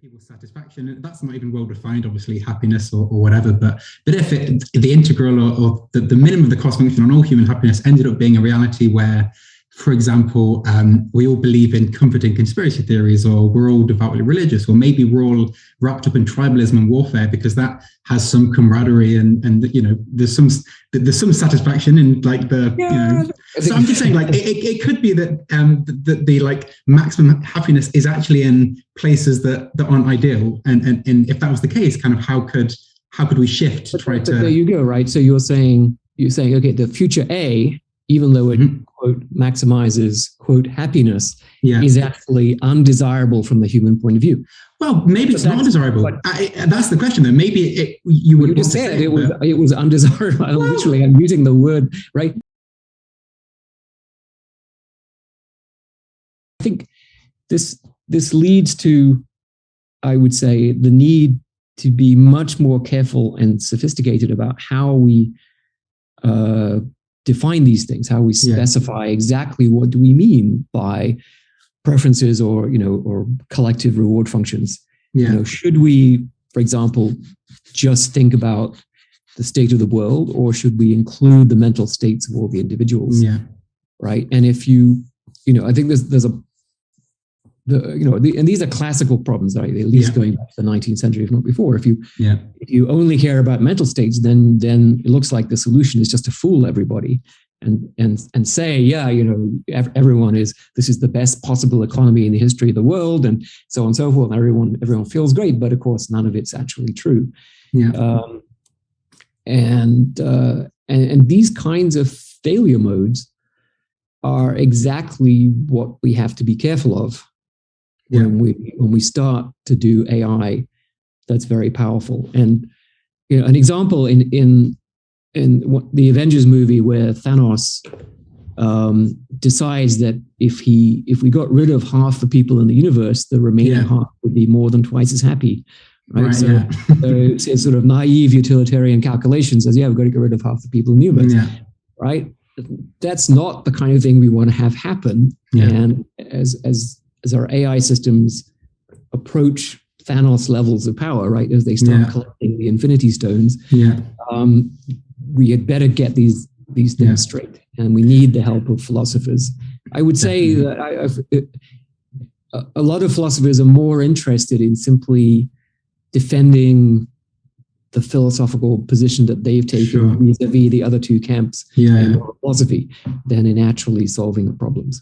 people's satisfaction. That's not even well defined, obviously, happiness or whatever. But if the integral or the minimum of the cost function on all human happiness ended up being a reality where, for example, we all believe in comforting conspiracy theories, or we're all devoutly religious, or maybe we're all wrapped up in tribalism and warfare because that has some camaraderie and there's some satisfaction in like the So I'm just saying, like it could be that the like maximum happiness is actually in places that aren't ideal, and if that was the case, kind of how could we shift to try to? There you go, right? So you're saying okay, the future A, even though it quote maximizes quote happiness, is actually undesirable from the human point of view. Well, maybe it's not undesirable. That's the question, though. Maybe you would just said it was undesirable. Well, literally, I'm using the word, right? I think this leads to, I would say, the need to be much more careful and sophisticated about how we define these things, how we specify exactly what do we mean by preferences or collective reward functions. Should we, for example, just think about the state of the world, or should we include the mental states of all the individuals? Right. And if I think there's and these are classical problems, right? At least going back to the 19th century, if not before. If you only care about mental states, then it looks like the solution is just to fool everybody and say, everyone this is the best possible economy in the history of the world, and so on and so forth. And everyone feels great, but of course, none of it's actually true. And these kinds of failure modes are exactly what we have to be careful of when we start to do AI that's very powerful. And an example in the Avengers movie, where Thanos decides that if we got rid of half the people in the universe, the remaining half would be more than twice as happy. Right. So it's sort of naive utilitarian calculation says, we've got to get rid of half the people in the universe. Right. That's not the kind of thing we want to have happen. And as our AI systems approach Thanos levels of power, right, as they start collecting the Infinity Stones, we had better get these things straight, and we need the help of philosophers. I would say that a lot of philosophers are more interested in simply defending the philosophical position that they've taken vis-a-vis the other two camps in philosophy than in actually solving the problems.